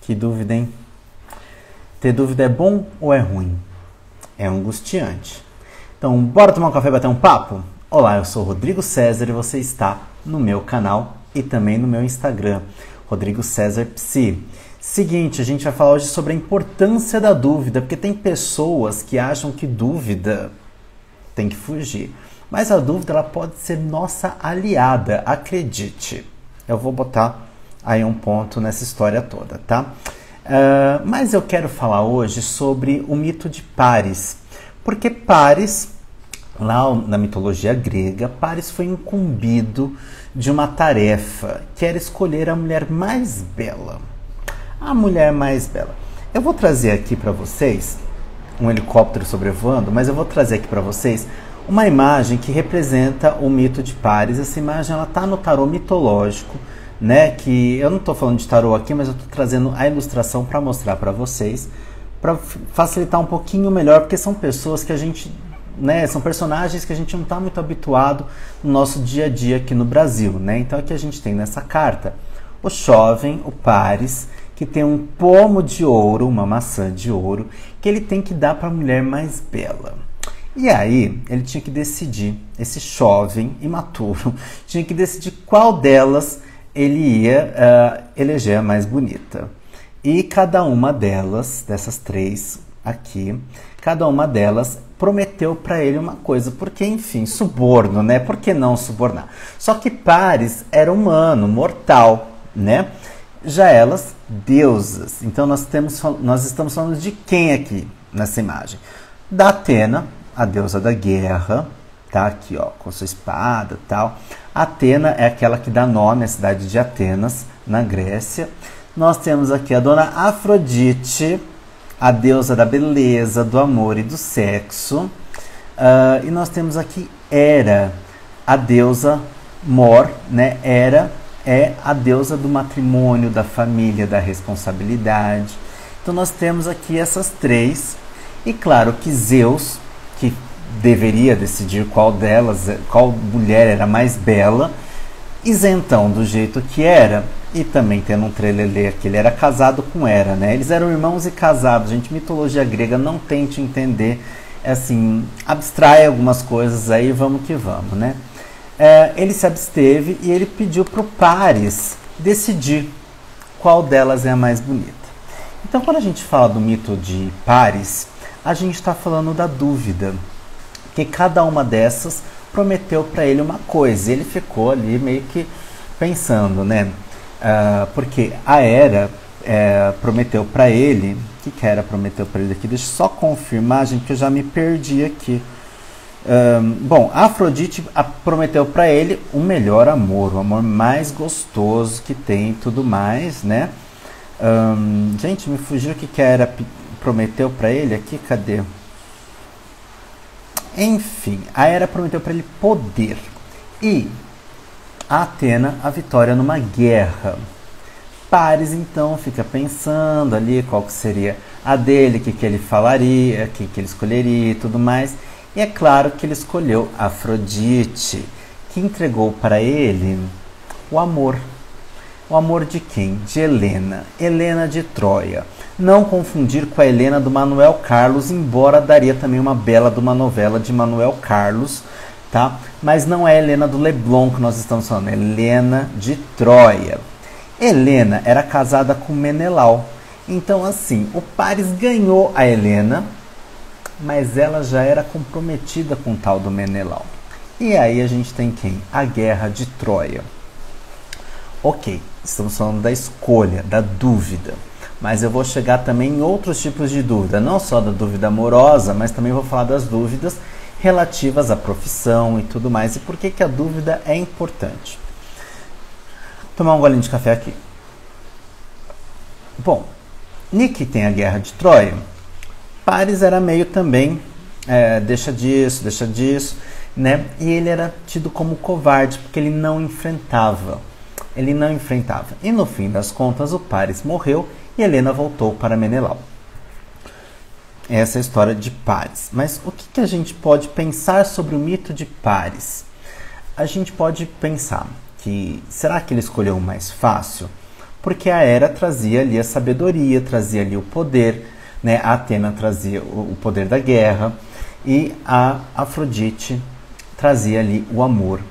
Que dúvida, hein? Ter dúvida é bom ou é ruim? É angustiante. Então, bora tomar um café e bater um papo? Olá, eu sou Rodrigo César e você está no meu canal e também no meu Instagram, Rodrigo César Psi. Seguinte, a gente vai falar hoje sobre a importância da dúvida, porque tem pessoas que acham que dúvida tem que fugir. Mas a dúvida ela pode ser nossa aliada, acredite. Eu vou botar aí um ponto nessa história toda, tá? Mas eu quero falar hoje sobre o mito de Paris. Porque Paris, lá na mitologia grega, Paris foi incumbido de uma tarefa, que era escolher a mulher mais bela. A mulher mais bela. Eu vou trazer aqui para vocês um helicóptero sobrevoando, mas eu vou trazer aqui para vocês uma imagem que representa o mito de Paris. Essa imagem ela tá no tarô mitológico, né? Que eu não estou falando de tarô aqui, mas eu estou trazendo a ilustração para mostrar para vocês, para facilitar um pouquinho melhor, porque são pessoas que a gente, né? São personagens que a gente não está muito habituado no nosso dia a dia aqui no Brasil, né? Então aqui a gente tem nessa carta o jovem, o Paris, que tem um pomo de ouro, uma maçã de ouro, que ele tem que dar para a mulher mais bela. E aí, ele tinha que decidir, esse jovem imaturo, tinha que decidir qual delas ele ia eleger a mais bonita. E cada uma delas, dessas três aqui, cada uma delas prometeu para ele uma coisa, porque, enfim, suborno, né? Por que não subornar? Só que Paris era humano, mortal, né? Já elas, deusas. Então nós estamos falando de quem aqui nessa imagem? Da Atena, a deusa da guerra, tá aqui, ó, com sua espada e tal. Atena é aquela que dá nome à cidade de Atenas, na Grécia. Nós temos aqui a dona Afrodite, a deusa da beleza, do amor e do sexo. E nós temos aqui Hera, a deusa Mor, né? Hera é a deusa do matrimônio, da família, da responsabilidade. Então nós temos aqui essas três. E claro que Zeus, que deveria decidir qual mulher era mais bela, isentão do jeito que era, e também tendo um trelelê que ele era casado com Hera, né? Eles eram irmãos e casados. Gente, mitologia grega, não tente entender, assim, abstrai algumas coisas aí, vamos que vamos, né? Ele se absteve e ele pediu para o Paris decidir qual delas é a mais bonita. Então, quando a gente fala do mito de Paris, a gente está falando da dúvida, que cada uma dessas prometeu para ele uma coisa. Ele ficou ali meio que pensando, né? Porque a Hera prometeu para ele. O que a Hera prometeu para ele aqui? Deixa eu só confirmar, gente, que eu já me perdi aqui. Bom, a Afrodite prometeu para ele o melhor amor, o amor mais gostoso que tem e tudo mais, né? Gente, me fugiu o que a Hera prometeu para ele aqui, cadê? Enfim, a Hera prometeu para ele poder e a Atena a vitória numa guerra. Paris então fica pensando ali qual que seria a dele, o que ele falaria, o que ele escolheria e tudo mais. E é claro que ele escolheu Afrodite, que entregou para ele o amor. O amor de quem? De Helena. Helena de Troia. Não confundir com a Helena do Manuel Carlos, embora daria também uma bela de uma novela de Manuel Carlos, tá? Mas não é a Helena do Leblon que nós estamos falando, é Helena de Troia. Helena era casada com Menelau. Então, assim, o Paris ganhou a Helena, mas ela já era comprometida com o tal do Menelau. E aí a gente tem quem? A Guerra de Troia. Ok, estamos falando da escolha, da dúvida. Mas eu vou chegar também em outros tipos de dúvida. Não só da dúvida amorosa, mas também vou falar das dúvidas relativas à profissão e tudo mais. E por que a dúvida é importante? Vou tomar um golinho de café aqui. Bom, Nick tem a Guerra de Troia. Paris era meio também, deixa disso, né? E ele era tido como covarde, porque ele não enfrentava. E no fim das contas, o Paris morreu e Helena voltou para Menelau. Essa é a história de Paris. Mas o que a gente pode pensar sobre o mito de Paris? A gente pode pensar que, será que ele escolheu o mais fácil? porque a Hera trazia ali a sabedoria, trazia ali o poder, né? A Atena trazia o poder da guerra e a Afrodite trazia ali o amor.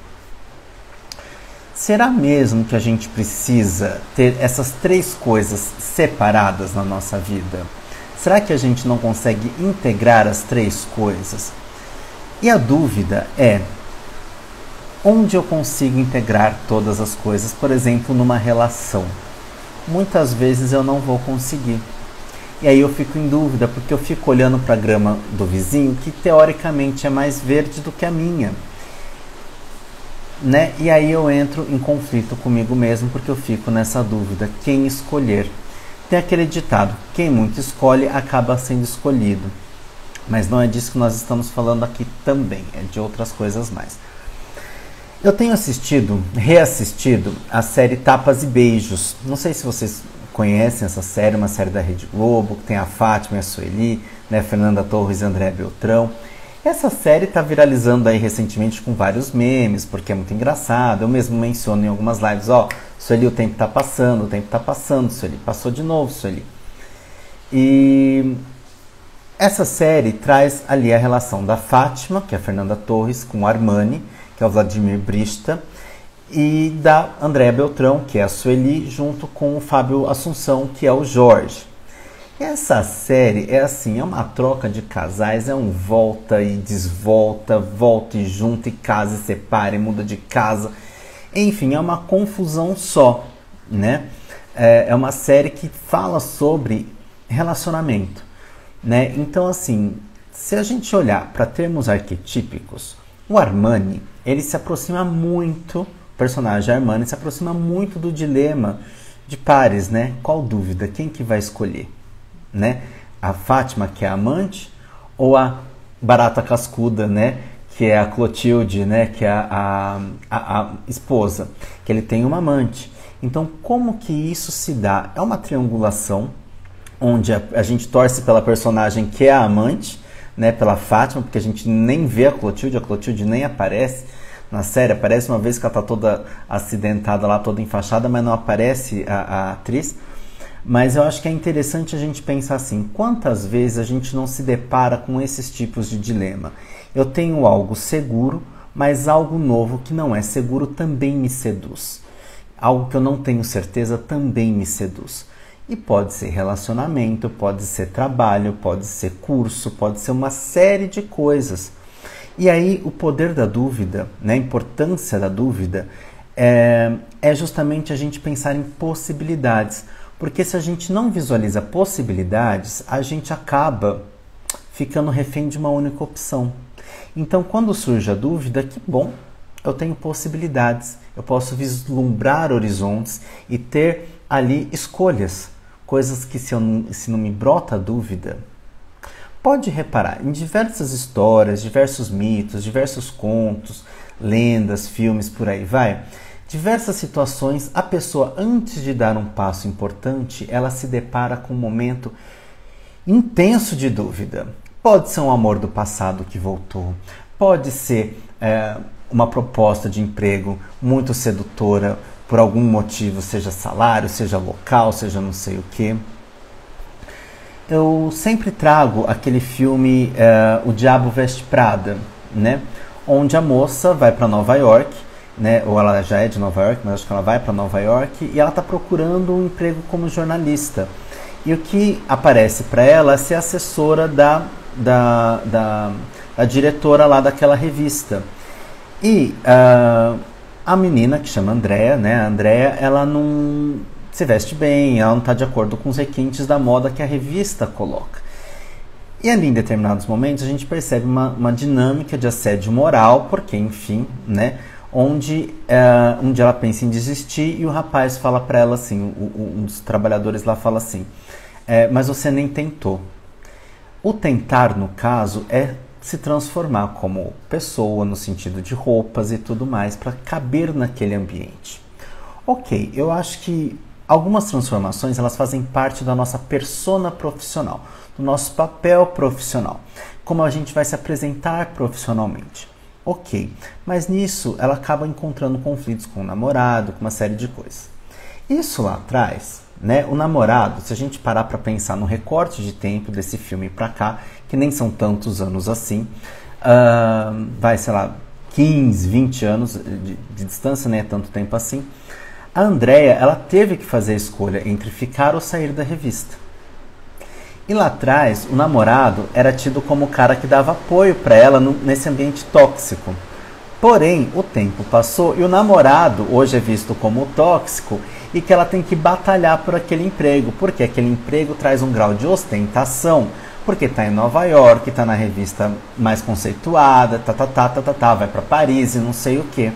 Será mesmo que a gente precisa ter essas três coisas separadas na nossa vida? Será que a gente não consegue integrar as três coisas? E a dúvida é, onde eu consigo integrar todas as coisas, por exemplo, numa relação? Muitas vezes eu não vou conseguir. E aí eu fico em dúvida, porque eu fico olhando para a grama do vizinho, que teoricamente é mais verde do que a minha. Né? E aí eu entro em conflito comigo mesmo, porque eu fico nessa dúvida, quem escolher? Tem aquele ditado, quem muito escolhe acaba sendo escolhido. Mas não é disso que nós estamos falando aqui também, é de outras coisas mais. Eu tenho reassistido a série Tapas e Beijos. Não sei se vocês conhecem essa série, uma série da Rede Globo, que tem a Fátima e a Sueli, né, Fernanda Torres e Andréa Beltrão. Essa série está viralizando aí recentemente com vários memes, porque é muito engraçado. Eu mesmo menciono em algumas lives, Sueli, o tempo está passando, Sueli, passou de novo, Sueli. E essa série traz ali a relação da Fátima, que é a Fernanda Torres, com o Armani, que é o Vladimir Brista, e da Andréa Beltrão, que é a Sueli, junto com o Fábio Assunção, que é o Jorge. Essa série é assim, é uma troca de casais, é um volta e desvolta, volta e junta, e casa e separa, e muda de casa. Enfim, é uma confusão só, né? É uma série que fala sobre relacionamento, né? Então, assim, se a gente olhar para termos arquetípicos, o Armani, ele se aproxima muito, o personagem Armani se aproxima muito do dilema de pares, né? Qual dúvida? Quem que vai escolher? Né? A Fátima, que é a amante, ou a barata cascuda, né? Que é a Clotilde, né? Que é a esposa, que ele tem uma amante. Então, como que isso se dá? É uma triangulação, onde a gente torce pela personagem que é a amante, né? Pela Fátima, porque a gente nem vê a Clotilde nem aparece na série, aparece uma vez que ela está toda acidentada lá, toda enfaixada, mas não aparece a atriz. Mas eu acho que é interessante a gente pensar assim, quantas vezes a gente não se depara com esses tipos de dilema? Eu tenho algo seguro, mas algo novo que não é seguro também me seduz. Algo que eu não tenho certeza também me seduz. E pode ser relacionamento, pode ser trabalho, pode ser curso, pode ser uma série de coisas. E aí o poder da dúvida, né, a importância da dúvida, é justamente a gente pensar em possibilidades. Porque se a gente não visualiza possibilidades, a gente acaba ficando refém de uma única opção. Então, quando surge a dúvida, que bom, eu tenho possibilidades, eu posso vislumbrar horizontes e ter ali escolhas, coisas que se não me brota a dúvida. Pode reparar, em diversas histórias, diversos mitos, diversos contos, lendas, filmes, por aí vai, diversas situações, a pessoa, antes de dar um passo importante, ela se depara com um momento intenso de dúvida. Pode ser um amor do passado que voltou, pode ser uma proposta de emprego muito sedutora, por algum motivo, seja salário, seja local, seja não sei o quê. Eu sempre trago aquele filme O Diabo Veste Prada, né? Onde a moça vai para Nova York, né? Ou ela já é de Nova York, mas acho que ela vai para Nova York e ela está procurando um emprego como jornalista. E o que aparece para ela é ser assessora da diretora lá daquela revista. E a menina, que chama Andréa, né? A Andréa, ela não se veste bem, ela não está de acordo com os requintes da moda que a revista coloca. E ali, em determinados momentos, a gente percebe uma dinâmica de assédio moral, porque, enfim, né? Onde ela pensa em desistir e o rapaz fala para ela assim, um dos trabalhadores lá fala assim, mas você nem tentou. O tentar, no caso, é se transformar como pessoa, no sentido de roupas e tudo mais, para caber naquele ambiente. Ok, eu acho que algumas transformações elas fazem parte da nossa persona profissional, do nosso papel profissional, como a gente vai se apresentar profissionalmente. Ok, mas nisso ela acaba encontrando conflitos com o namorado, com uma série de coisas. Isso lá atrás, né, o namorado, se a gente parar para pensar no recorte de tempo desse filme para cá, que nem são tantos anos assim, vai, sei lá, 15, 20 anos de distância, né, tanto tempo assim, a Andrea, ela teve que fazer a escolha entre ficar ou sair da revista. E lá atrás, o namorado era tido como o cara que dava apoio para ela nesse ambiente tóxico. Porém, o tempo passou e o namorado hoje é visto como tóxico e que ela tem que batalhar por aquele emprego, porque aquele emprego traz um grau de ostentação, porque está em Nova York, está na revista mais conceituada, vai para Paris e não sei o que.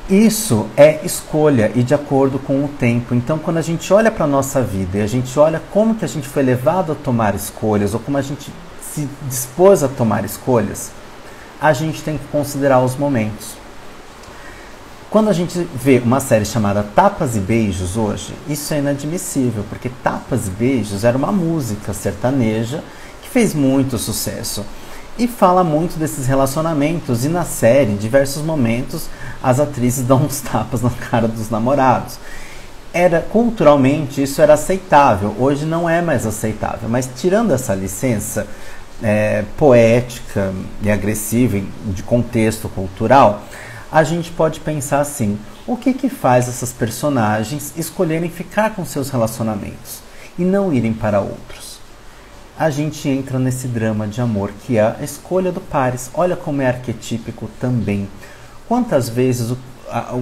Isso é escolha e de acordo com o tempo. Então, quando a gente olha para a nossa vida e a gente olha como que a gente foi levado a tomar escolhas ou como a gente se dispôs a tomar escolhas, a gente tem que considerar os momentos. Quando a gente vê uma série chamada Tapas e Beijos hoje, isso é inadmissível, porque Tapas e Beijos era uma música sertaneja que fez muito sucesso. E fala muito desses relacionamentos, e na série, em diversos momentos, as atrizes dão uns tapas na cara dos namorados. Culturalmente, isso era aceitável, hoje não é mais aceitável, mas tirando essa licença poética e agressiva de contexto cultural, a gente pode pensar assim, o que faz essas personagens escolherem ficar com seus relacionamentos e não irem para outros? A gente entra nesse drama de amor que é a escolha do pares. Olha como é arquetípico também. Quantas vezes o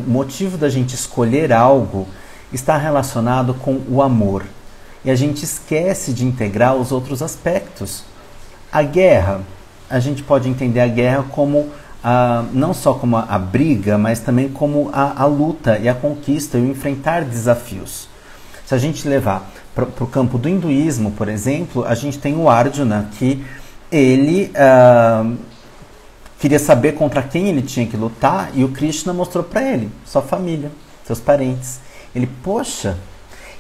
motivo da gente escolher algo está relacionado com o amor e a gente esquece de integrar os outros aspectos. A guerra, a gente pode entender a guerra como não só como a briga, mas também como a luta e a conquista e o enfrentar desafios. Se a gente levar para o campo do hinduísmo, por exemplo, a gente tem o Arjuna, que ele queria saber contra quem ele tinha que lutar, e o Krishna mostrou para ele, sua família, seus parentes. Ele, poxa,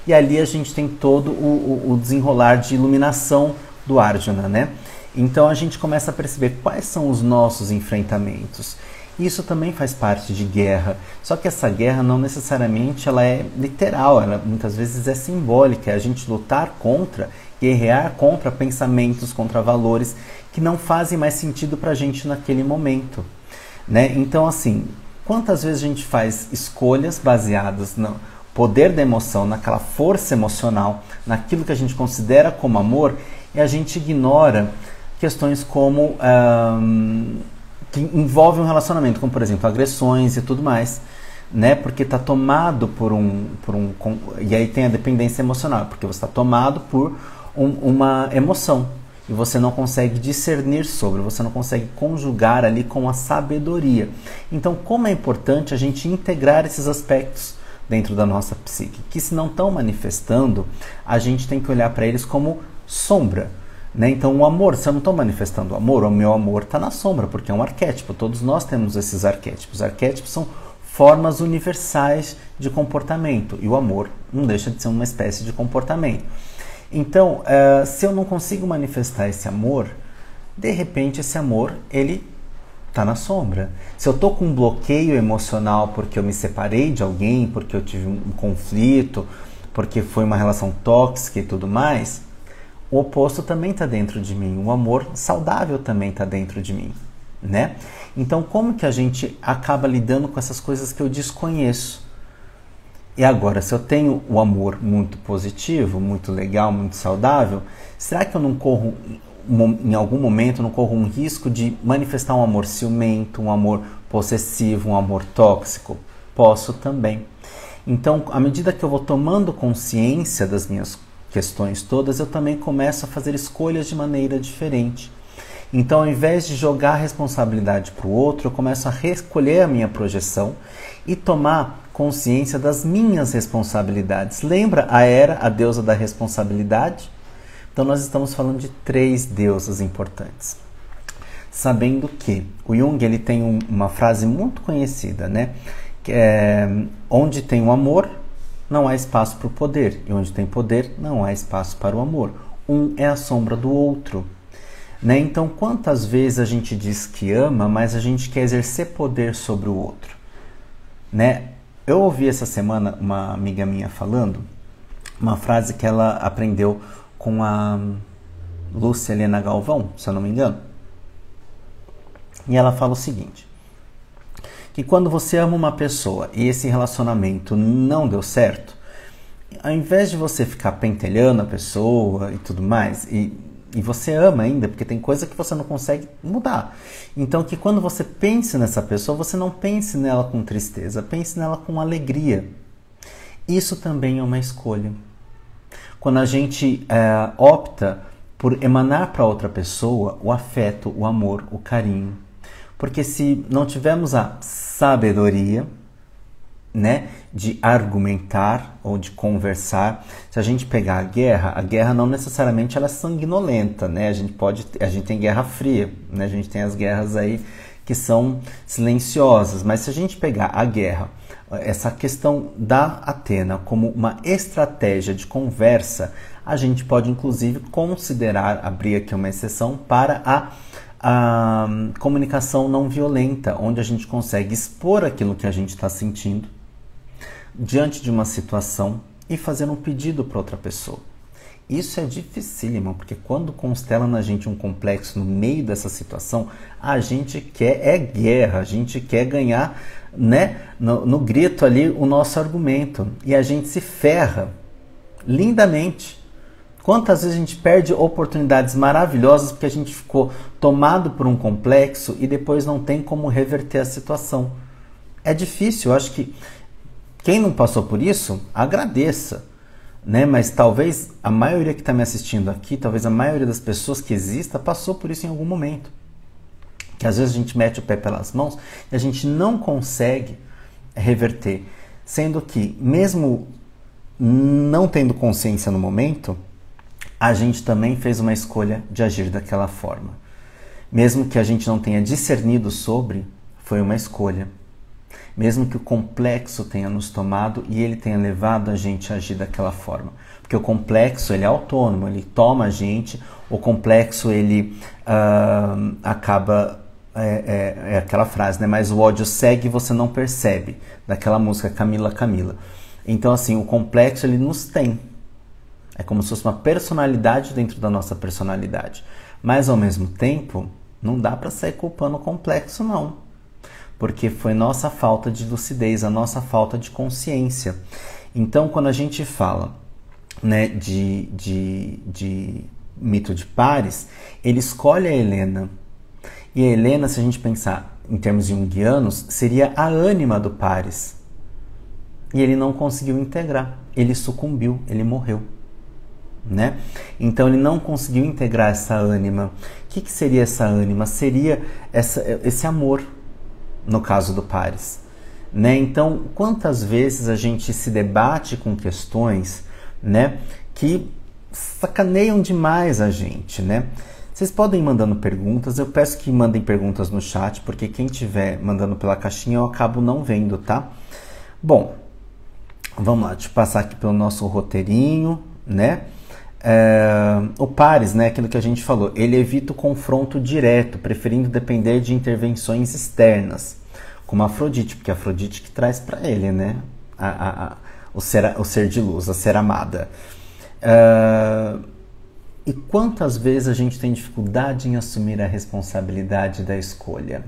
e ali a gente tem todo o desenrolar de iluminação do Arjuna, né? Então a gente começa a perceber quais são os nossos enfrentamentos. Isso também faz parte de guerra, só que essa guerra não necessariamente ela é literal, ela muitas vezes é simbólica, é a gente lutar contra, guerrear contra pensamentos, contra valores que não fazem mais sentido para a gente naquele momento, né? Então assim, quantas vezes a gente faz escolhas baseadas no poder da emoção, naquela força emocional, naquilo que a gente considera como amor, e a gente ignora questões como que envolvem um relacionamento, como por exemplo agressões e tudo mais, né? Porque está tomado e aí tem a dependência emocional, porque você está tomado por uma emoção e você não consegue discernir sobre, você não consegue conjugar ali com a sabedoria. Então, como é importante a gente integrar esses aspectos dentro da nossa psique, que se não estão manifestando, a gente tem que olhar para eles como sombra. Né? Então o amor, se eu não estou manifestando o amor, o meu amor está na sombra, porque é um arquétipo, todos nós temos esses arquétipos. Arquétipos são formas universais de comportamento, e o amor não deixa de ser uma espécie de comportamento. Então, se eu não consigo manifestar esse amor, de repente esse amor, ele está na sombra. Se eu estou com um bloqueio emocional porque eu me separei de alguém, porque eu tive um conflito, porque foi uma relação tóxica e tudo mais, o oposto também está dentro de mim, o amor saudável também está dentro de mim, né? Então, como que a gente acaba lidando com essas coisas que eu desconheço? E agora, se eu tenho o amor muito positivo, muito legal, muito saudável, será que eu não corro, em algum momento, não corro um risco de manifestar um amor ciumento, um amor possessivo, um amor tóxico? Posso também. Então, à medida que eu vou tomando consciência das minhas questões todas, eu também começo a fazer escolhas de maneira diferente. Então, ao invés de jogar a responsabilidade para o outro, eu começo a recolher a minha projeção e tomar consciência das minhas responsabilidades. Lembra a Hera, a deusa da responsabilidade? Então, nós estamos falando de 3 deusas importantes. Sabendo que o Jung ele tem uma frase muito conhecida, né? Que é, onde tem o amor, não há espaço para o poder, e onde tem poder, não há espaço para o amor. Um é a sombra do outro. Né? Então, quantas vezes a gente diz que ama, mas a gente quer exercer poder sobre o outro? Né? Eu ouvi essa semana uma amiga minha falando uma frase que ela aprendeu com a Lúcia Helena Galvão, se eu não me engano. E ela fala o seguinte, que quando você ama uma pessoa e esse relacionamento não deu certo, ao invés de você ficar pentelhando a pessoa e tudo mais, e você ama ainda, porque tem coisa que você não consegue mudar. Então que quando você pense nessa pessoa, você não pense nela com tristeza, pense nela com alegria. Isso também é uma escolha. Quando a gente opta por emanar para outra pessoa o afeto, o amor, o carinho. Porque se não tivermos a sabedoria, né, de argumentar ou de conversar, se a gente pegar a guerra não necessariamente ela é sanguinolenta, né? A gente tem guerra fria, né? A gente tem as guerras aí que são silenciosas, mas se a gente pegar a guerra, essa questão da Atena como uma estratégia de conversa, a gente pode inclusive considerar, abrir aqui uma exceção para a comunicação não violenta, onde a gente consegue expor aquilo que a gente está sentindo diante de uma situação e fazer um pedido para outra pessoa. Isso é dificílimo, porque quando constela na gente um complexo no meio dessa situação, a gente quer guerra, a gente quer ganhar, né, no grito ali o nosso argumento. E a gente se ferra lindamente. Quantas vezes a gente perde oportunidades maravilhosas porque a gente ficou tomado por um complexo e depois não tem como reverter a situação. É difícil, eu acho que quem não passou por isso, agradeça, né? Mas talvez a maioria que está me assistindo aqui, talvez a maioria das pessoas que exista, passou por isso em algum momento. Que às vezes a gente mete o pé pelas mãos e a gente não consegue reverter. Sendo que, mesmo não tendo consciência no momento, a gente também fez uma escolha de agir daquela forma. Mesmo que a gente não tenha discernido sobre, foi uma escolha. Mesmo que o complexo tenha nos tomado e ele tenha levado a gente a agir daquela forma. Porque o complexo, ele é autônomo, ele toma a gente, o complexo, ele acaba... É aquela frase, né? Mas o ódio segue e você não percebe, daquela música Camila, Camila. Então, assim, o complexo, ele nos tem. É como se fosse uma personalidade dentro da nossa personalidade. Mas, ao mesmo tempo, não dá para sair culpando o complexo, não. Porque foi nossa falta de lucidez, a nossa falta de consciência. Então, quando a gente fala, né, de mito de Paris, ele escolhe a Helena. E a Helena, se a gente pensar em termos junguianos, seria a ânima do Paris. E ele não conseguiu integrar. Ele sucumbiu, ele morreu. Né? Então ele não conseguiu integrar essa ânima. O que seria essa ânima? Seria esse amor, no caso do Paris. Né? Então, quantas vezes a gente se debate com questões, né, que sacaneiam demais a gente, né? Vocês podem ir mandando perguntas, eu peço que mandem perguntas no chat, porque quem estiver mandando pela caixinha eu acabo não vendo, tá? Bom, vamos lá, deixa eu passar aqui pelo nosso roteirinho, né? O Paris, né, aquilo que a gente falou, ele evita o confronto direto, preferindo depender de intervenções externas, como a Afrodite, porque a Afrodite que traz para ele, né, o ser de luz, a ser amada. E quantas vezes a gente tem dificuldade em assumir a responsabilidade da escolha?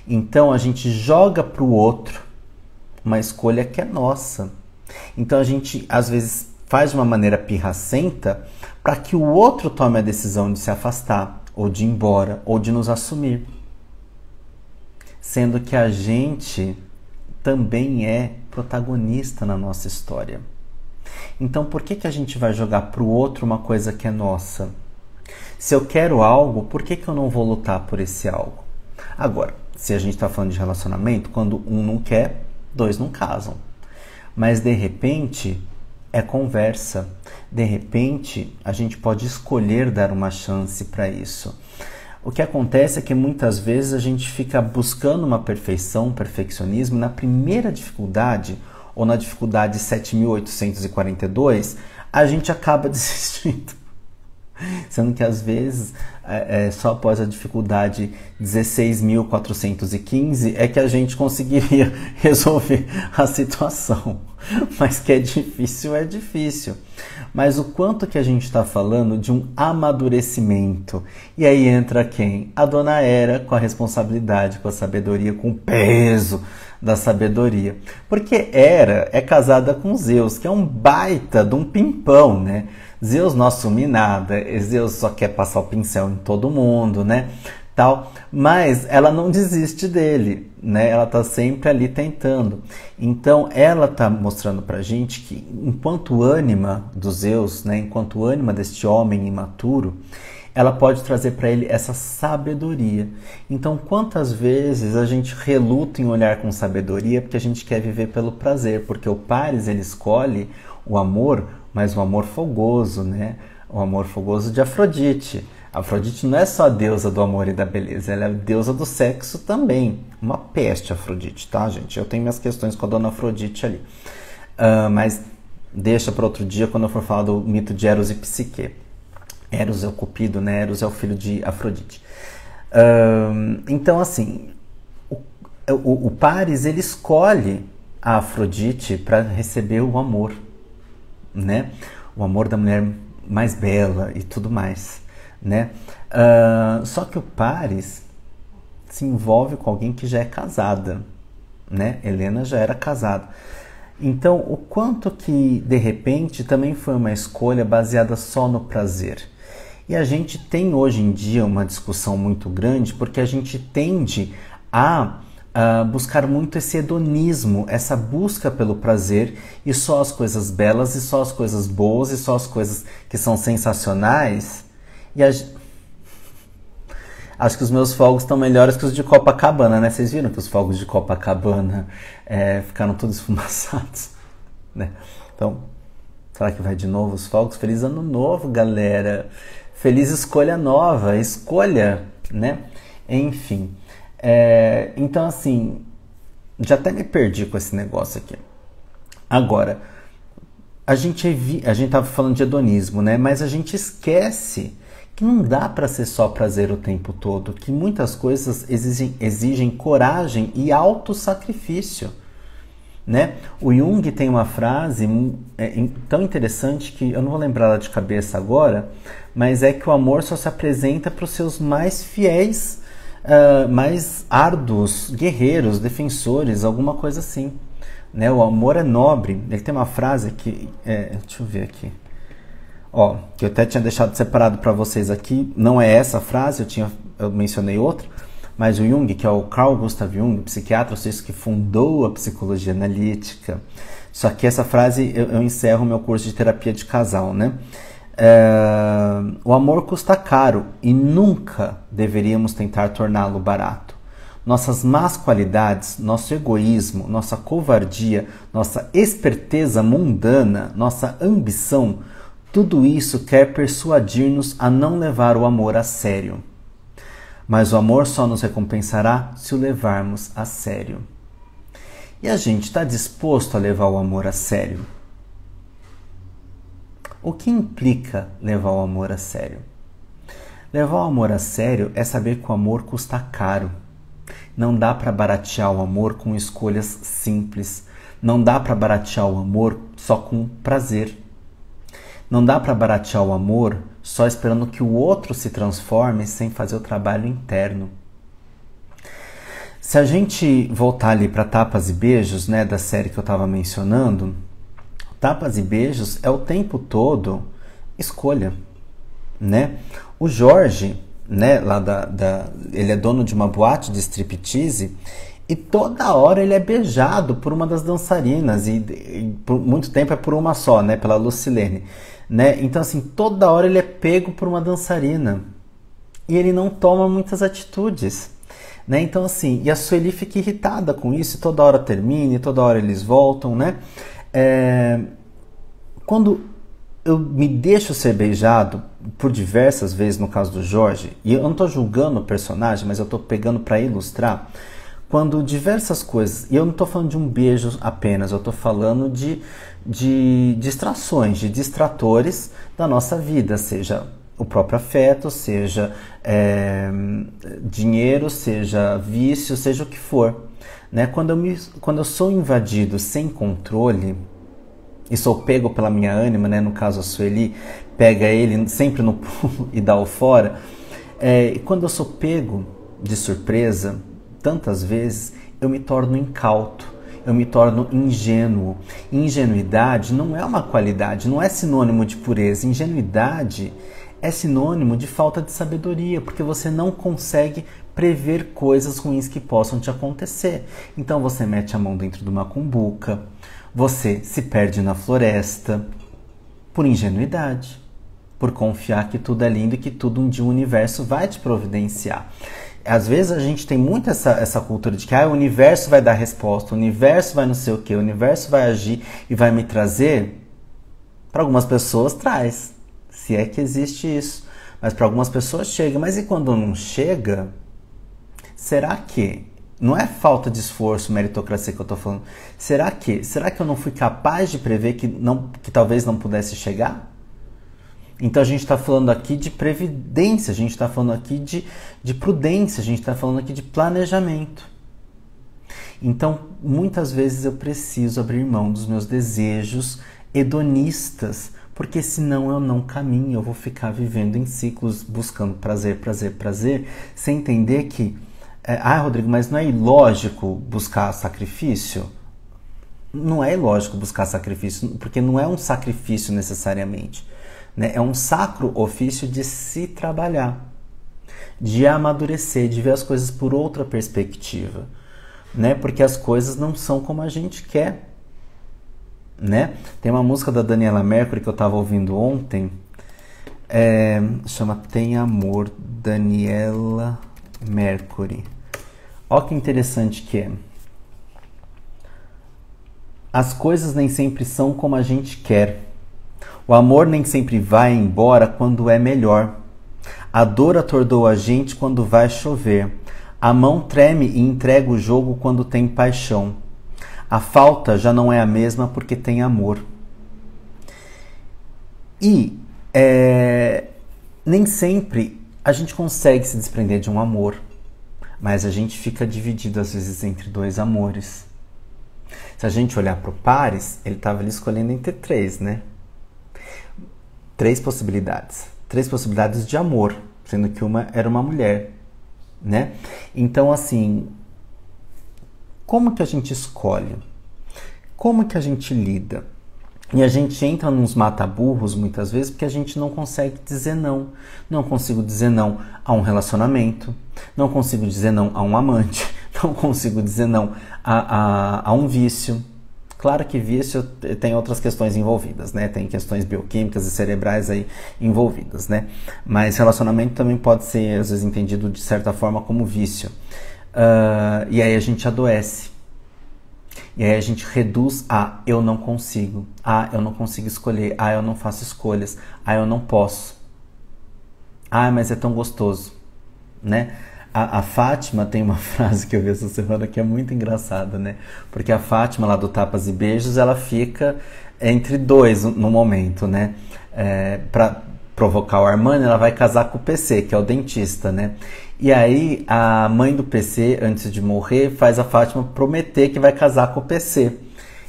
Então a gente joga para o outro uma escolha que é nossa. Então a gente às vezes faz de uma maneira pirracenta para que o outro tome a decisão de se afastar, ou de ir embora, ou de nos assumir. Sendo que a gente também é protagonista na nossa história. Então por que a gente vai jogar para o outro uma coisa que é nossa? Se eu quero algo, por que eu não vou lutar por esse algo? Agora, se a gente está falando de relacionamento, quando um não quer, dois não casam. Mas de repente... é conversa. De repente, a gente pode escolher dar uma chance para isso. O que acontece é que muitas vezes a gente fica buscando uma perfeição, um perfeccionismo, na primeira dificuldade, ou na dificuldade 7.842, a gente acaba desistindo. Sendo que às vezes só após a dificuldade 16.415 é que a gente conseguiria resolver a situação. Mas que é difícil, é difícil. Mas o quanto que a gente está falando de um amadurecimento. E aí entra quem? A dona Hera, com a responsabilidade, com a sabedoria, com o peso da sabedoria. Porque Hera é casada com Zeus, que é um baita de um pimpão, né? Zeus não assume nada, Zeus só quer passar o pincel em todo mundo, né? Tal, mas ela não desiste dele, né? Ela tá sempre ali tentando. Então ela tá mostrando pra gente que enquanto ânima do Zeus, né? Enquanto ânima deste homem imaturo, ela pode trazer para ele essa sabedoria. Então, quantas vezes a gente reluta em olhar com sabedoria porque a gente quer viver pelo prazer, porque o Paris ele escolhe o amor, mas o amor fogoso, né? O amor fogoso de Afrodite. Afrodite não é só a deusa do amor e da beleza, ela é a deusa do sexo também. Uma peste, Afrodite, tá, gente? Eu tenho minhas questões com a dona Afrodite ali. Mas deixa para outro dia quando eu for falar do mito de Eros e Psique. Eros é o Cupido, né? Eros é o filho de Afrodite. Então, assim, o Paris, ele escolhe a Afrodite para receber o amor, né? O amor da mulher mais bela e tudo mais, né? Só que o Paris se envolve com alguém que já é casada, né? Helena já era casada. Então, o quanto que, de repente, também foi uma escolha baseada só no prazer. E a gente tem hoje em dia uma discussão muito grande porque a gente tende a buscar muito esse hedonismo, essa busca pelo prazer e só as coisas belas e só as coisas boas e só as coisas que são sensacionais. E acho que os meus fogos estão melhores que os de Copacabana, né? Vocês viram que os fogos de Copacabana ficaram todos esfumaçados, né? Então, será que vai de novo os fogos? Feliz ano novo, galera! Feliz escolha nova, escolha, né? Enfim, então assim, já até me perdi com esse negócio aqui. Agora, a gente estava falando de hedonismo, né? Mas a gente esquece que não dá para ser só prazer o tempo todo, que muitas coisas exigem coragem e autossacrifício, né? O Jung tem uma frase tão interessante que eu não vou lembrar ela de cabeça agora, mas é que o amor só se apresenta para os seus mais fiéis, mais árduos, guerreiros, defensores, alguma coisa assim, né? O amor é nobre. Ele tem uma frase que, deixa eu ver aqui, que eu até tinha deixado separado para vocês aqui. Não é essa frase, eu mencionei outra, mas o Jung, que é o Carl Gustav Jung, psiquiatra suíço que fundou a psicologia analítica. Só que essa frase eu encerro o meu curso de terapia de casal, né? O amor custa caro e nunca deveríamos tentar torná-lo barato. Nossas más qualidades, nosso egoísmo, nossa covardia, nossa esperteza mundana, nossa ambição, tudo isso quer persuadir-nos a não levar o amor a sério. Mas o amor só nos recompensará se o levarmos a sério. E a gente está disposto a levar o amor a sério? O que implica levar o amor a sério? Levar o amor a sério é saber que o amor custa caro. Não dá para baratear o amor com escolhas simples. Não dá para baratear o amor só com prazer. Não dá para baratear o amor só esperando que o outro se transforme sem fazer o trabalho interno. Se a gente voltar ali para Tapas e Beijos, né, da série que eu estava mencionando, Tapas e Beijos é o tempo todo escolha, né? O Jorge, né, lá ele é dono de uma boate de striptease e toda hora ele é beijado por uma das dançarinas e por muito tempo é por uma só, né, pela Lucilene, né? Então assim, toda hora ele é pego por uma dançarina e ele não toma muitas atitudes, né? Então assim, e a Sueli fica irritada com isso, e toda hora termina, e toda hora eles voltam, né? Quando eu me deixo ser beijado por diversas vezes, no caso do Jorge, e eu não estou julgando o personagem, mas eu estou pegando para ilustrar, quando diversas coisas, e eu não estou falando de um beijo apenas, eu estou falando de distrações, de distratores da nossa vida, seja o próprio afeto, seja dinheiro, seja vício, seja o que for. Né? Quando eu sou invadido sem controle, e sou pego pela minha ânima, né? No caso a Sueli, pega ele sempre no pulo e dá o fora. E quando eu sou pego de surpresa, tantas vezes, eu me torno incauto, eu me torno ingênuo. Ingenuidade não é uma qualidade, não é sinônimo de pureza. Ingenuidade é sinônimo de falta de sabedoria, porque você não consegue prever coisas ruins que possam te acontecer. Então você mete a mão dentro de uma cumbuca, você se perde na floresta por ingenuidade, por confiar que tudo é lindo e que tudo um dia o universo vai te providenciar. Às vezes a gente tem muito essa cultura de que o universo vai dar resposta, o universo vai não sei o que, o universo vai agir e vai me trazer. Para algumas pessoas traz, se é que existe isso. Mas para algumas pessoas chega. Mas e quando não chega, será que... Não é falta de esforço, meritocracia que eu estou falando. Será que eu não fui capaz de prever que talvez não pudesse chegar? Então a gente está falando aqui de previdência, a gente está falando aqui de prudência, a gente está falando aqui de planejamento. Então, muitas vezes eu preciso abrir mão dos meus desejos hedonistas, porque senão eu não caminho, eu vou ficar vivendo em ciclos, buscando prazer, prazer, prazer, sem entender que Rodrigo, mas não é ilógico buscar sacrifício? Não é ilógico buscar sacrifício, porque não é um sacrifício necessariamente, né? É um sacro ofício de se trabalhar, de amadurecer, de ver as coisas por outra perspectiva, né? Porque as coisas não são como a gente quer, né? Tem uma música da Daniela Mercury que eu estava ouvindo ontem, chama Tem Amor, Daniela Mercury. Olha que interessante que é. As coisas nem sempre são como a gente quer. O amor nem sempre vai embora quando é melhor. A dor atordoa a gente quando vai chover. A mão treme e entrega o jogo quando tem paixão. A falta já não é a mesma porque tem amor. E nem sempre a gente consegue se desprender de um amor. Mas a gente fica dividido às vezes entre dois amores. Se a gente olhar para o Paris, ele estava ali escolhendo entre três, né? Três possibilidades de amor, sendo que uma era uma mulher, né? Então, assim, como que a gente escolhe? Como que a gente lida? E a gente entra nos mata-burros muitas vezes porque a gente não consegue dizer não. Não consigo dizer não a um relacionamento, não consigo dizer não a um amante, não consigo dizer não a um vício. Claro que vício tem outras questões envolvidas, né? Tem questões bioquímicas e cerebrais aí envolvidas, né? Mas relacionamento também pode ser, às vezes, entendido de certa forma como vício. E aí a gente adoece. E aí a gente reduz a eu não consigo, eu não consigo escolher, eu não faço escolhas, eu não posso. Mas é tão gostoso, né? A Fátima tem uma frase que eu vi essa semana que é muito engraçada, né? Porque a Fátima lá do Tapas e Beijos, ela fica entre dois no momento, né? Pra provocar o Armani, ela vai casar com o PC, que é o dentista, né? E aí a mãe do PC, antes de morrer, faz a Fátima prometer que vai casar com o PC.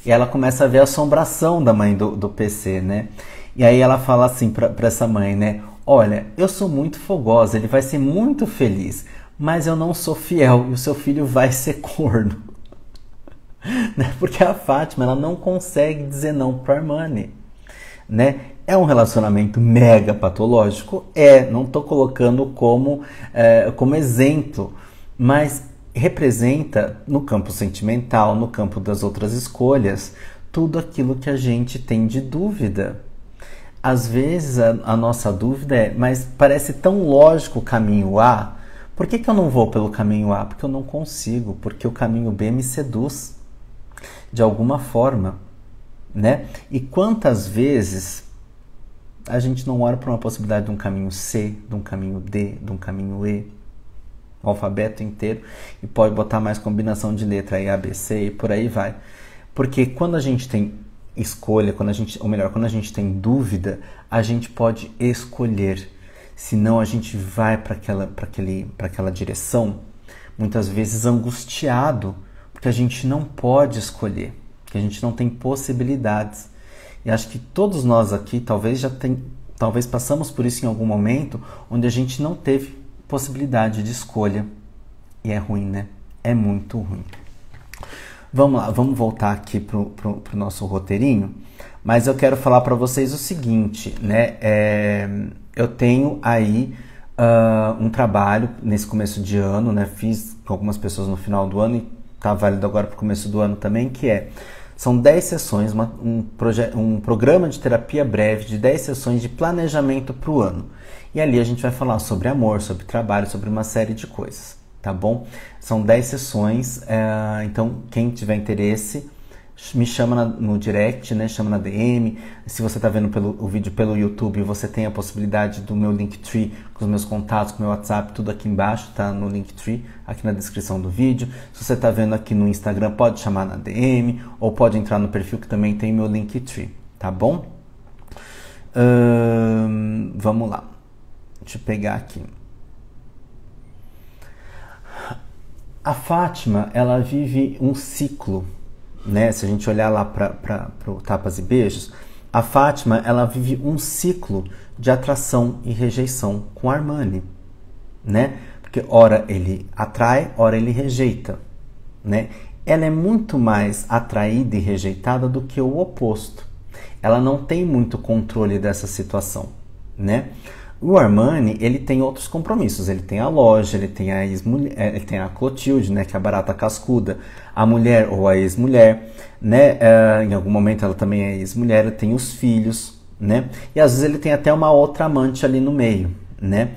E ela começa a ver a assombração da mãe do PC, né? E aí ela fala assim pra essa mãe, né? Olha, eu sou muito fogosa, ele vai ser muito feliz, mas eu não sou fiel e o seu filho vai ser corno. Né? Porque a Fátima, ela não consegue dizer não pro Armani, né? É um relacionamento mega patológico? Não estou colocando como exemplo, mas representa no campo sentimental, no campo das outras escolhas, tudo aquilo que a gente tem de dúvida. Às vezes a nossa dúvida mas parece tão lógico o caminho A, por que eu não vou pelo caminho A? Porque eu não consigo, porque o caminho B me seduz, de alguma forma, né? E quantas vezes a gente não olha para uma possibilidade de um caminho C, de um caminho D, de um caminho E, o alfabeto inteiro, e pode botar mais combinação de letra aí, A, B, C e por aí vai. Porque quando a gente tem escolha, quando a gente tem dúvida, a gente pode escolher. senão a gente vai para aquela direção, muitas vezes angustiado, porque a gente não pode escolher, porque a gente não tem possibilidades. E acho que todos nós aqui talvez passamos por isso em algum momento, onde a gente não teve possibilidade de escolha. E é ruim, né? É muito ruim. Vamos lá, vamos voltar aqui pro nosso roteirinho, mas eu quero falar para vocês o seguinte, né? Eu tenho aí um trabalho nesse começo de ano, né? Fiz com algumas pessoas no final do ano e tá válido agora para o começo do ano também, são 10 sessões, um programa de terapia breve de 10 sessões de planejamento para o ano. E ali a gente vai falar sobre amor, sobre trabalho, sobre uma série de coisas, tá bom? São 10 sessões, então quem tiver interesse, me chama no direct, né? Chama na DM. Se você está vendo o vídeo pelo YouTube, você tem a possibilidade do meu Linktree, com os meus contatos, com o meu WhatsApp, tudo aqui embaixo, tá? No Linktree, aqui na descrição do vídeo. Se você está vendo aqui no Instagram, pode chamar na DM, ou pode entrar no perfil que também tem meu Linktree, tá bom? Vamos lá. Deixa eu pegar aqui. A Fátima, ela vive um ciclo, né? Se a gente olhar lá para o Tapas e Beijos, a Fátima, ela vive um ciclo de atração e rejeição com Armani, né? Porque ora ele atrai, ora ele rejeita, né? Ela é muito mais atraída e rejeitada do que o oposto. Ela não tem muito controle dessa situação, né? O Armani, ele tem outros compromissos, ele tem a loja, ele tem a ex-mulher, ele tem a Clotilde, né, que é a barata cascuda, a mulher ou a ex-mulher, né, em algum momento ela também é ex-mulher, ele tem os filhos, né, e às vezes ele tem até uma outra amante ali no meio, né,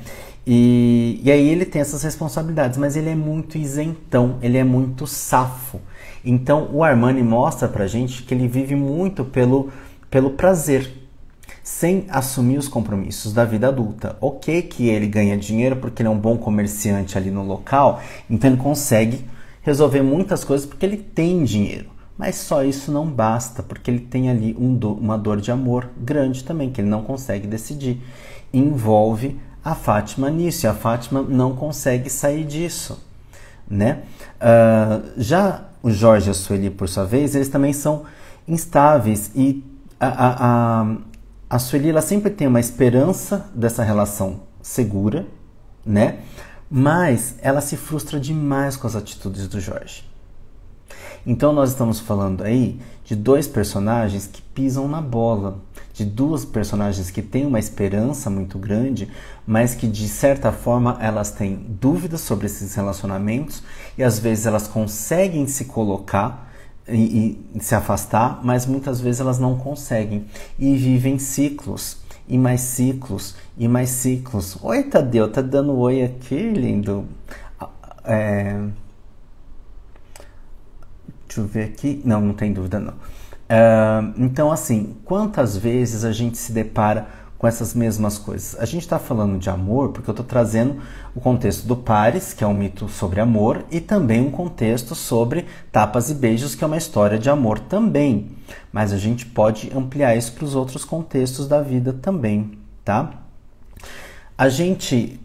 e aí ele tem essas responsabilidades, mas ele é muito isentão, ele é muito safo. Então o Armani mostra pra gente que ele vive muito pelo prazer, sem assumir os compromissos da vida adulta. Ok que ele ganha dinheiro porque ele é um bom comerciante ali no local, então ele consegue resolver muitas coisas porque ele tem dinheiro. Mas só isso não basta, porque ele tem ali uma dor de amor grande também, que ele não consegue decidir. Envolve a Fátima nisso, e a Fátima não consegue sair disso, né? Já o Jorge e a Sueli, por sua vez, eles também são instáveis, e a Sueli, ela sempre tem uma esperança dessa relação segura, né? Mas ela se frustra demais com as atitudes do Jorge. Então nós estamos falando aí de dois personagens que pisam na bola, de duas personagens que têm uma esperança muito grande, mas que de certa forma elas têm dúvidas sobre esses relacionamentos e às vezes elas conseguem se colocar e se afastar, mas muitas vezes elas não conseguem e vivem ciclos, e mais ciclos, e mais ciclos. Oi, Tadeu, tá dando oi aqui, lindo. Deixa eu ver aqui. Não tem dúvida não. Então, assim, quantas vezes a gente se depara com essas mesmas coisas? A gente está falando de amor porque eu estou trazendo o contexto do Pares, que é um mito sobre amor, e também um contexto sobre Tapas e Beijos, que é uma história de amor também. Mas a gente pode ampliar isso para os outros contextos da vida também, tá? A gente,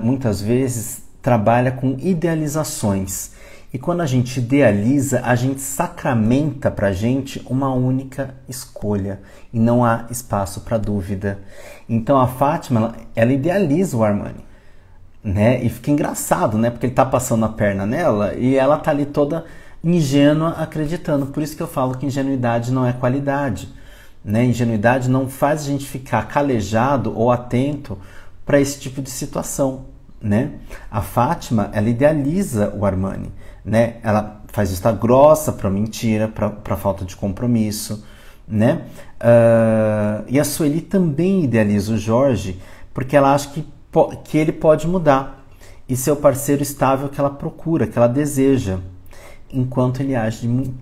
muitas vezes, trabalha com idealizações. E quando a gente idealiza, a gente sacramenta para a gente uma única escolha e não há espaço para dúvida. Então a Fátima, ela idealiza o Armani, né? E fica engraçado, né? Porque ele tá passando a perna nela e ela tá ali toda ingênua acreditando. Por isso que eu falo que ingenuidade não é qualidade, né? Ingenuidade não faz a gente ficar calejado ou atento para esse tipo de situação, né? A Fátima, ela idealiza o Armani, né? Ela faz vista grossa para mentira, para falta de compromisso, né? E a Sueli também idealiza o Jorge porque ela acha que ele pode mudar e ser o parceiro estável que ela procura, que ela deseja, enquanto ele age em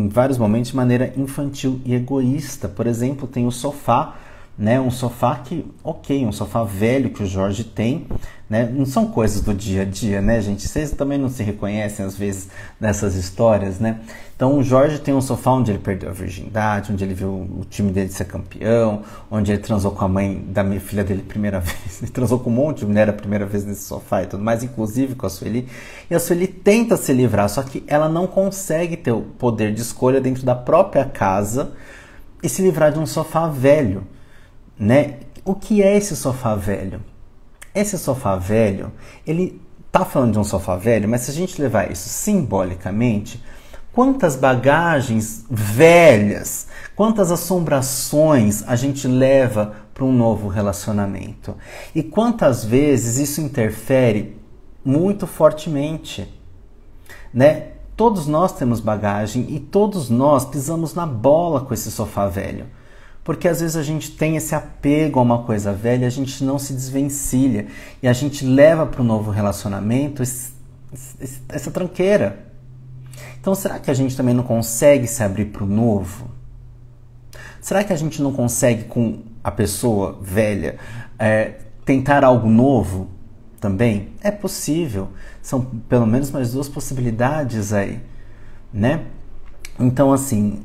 vários momentos de maneira infantil e egoísta. Por exemplo, tem o sofá né? Um sofá que, ok, um sofá velho que o Jorge tem, né? Não são coisas do dia a dia, né, gente? Vocês também não se reconhecem às vezes nessas histórias, né? Então o Jorge tem um sofá onde ele perdeu a virgindade, onde ele viu o time dele ser campeão, onde ele transou com a mãe da minha filha dele a primeira vez. Ele transou com um monte de mulher a primeira vez nesse sofá e tudo mais, inclusive com a Sueli. E a Sueli tenta se livrar, só que ela não consegue ter o poder de escolha dentro da própria casa e se livrar de um sofá velho, né? O que é esse sofá velho? Esse sofá velho, ele tá falando de um sofá velho, mas se a gente levar isso simbolicamente, quantas bagagens velhas, quantas assombrações a gente leva para um novo relacionamento? E quantas vezes isso interfere muito fortemente, né? Todos nós temos bagagem e todos nós pisamos na bola com esse sofá velho. Porque às vezes a gente tem esse apego a uma coisa velha, a gente não se desvencilha e a gente leva para o novo relacionamento essa tranqueira. Então será que a gente também não consegue se abrir para o novo? Será que a gente não consegue com a pessoa velha tentar algo novo também? É possível. São pelo menos mais duas possibilidades aí, né? Então, assim,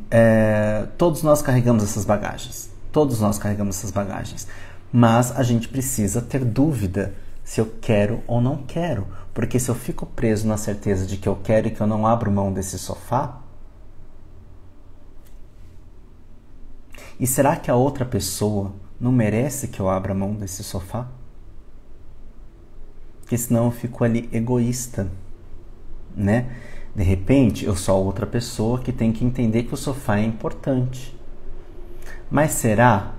todos nós carregamos essas bagagens. Todos nós carregamos essas bagagens. Mas a gente precisa ter dúvida se eu quero ou não quero. Porque se eu fico preso na certeza de que eu quero e que eu não abro mão desse sofá, e será que a outra pessoa não merece que eu abra mão desse sofá? Porque senão eu fico ali egoísta, né? De repente, eu sou a outra pessoa que tem que entender que o sofá é importante. Mas será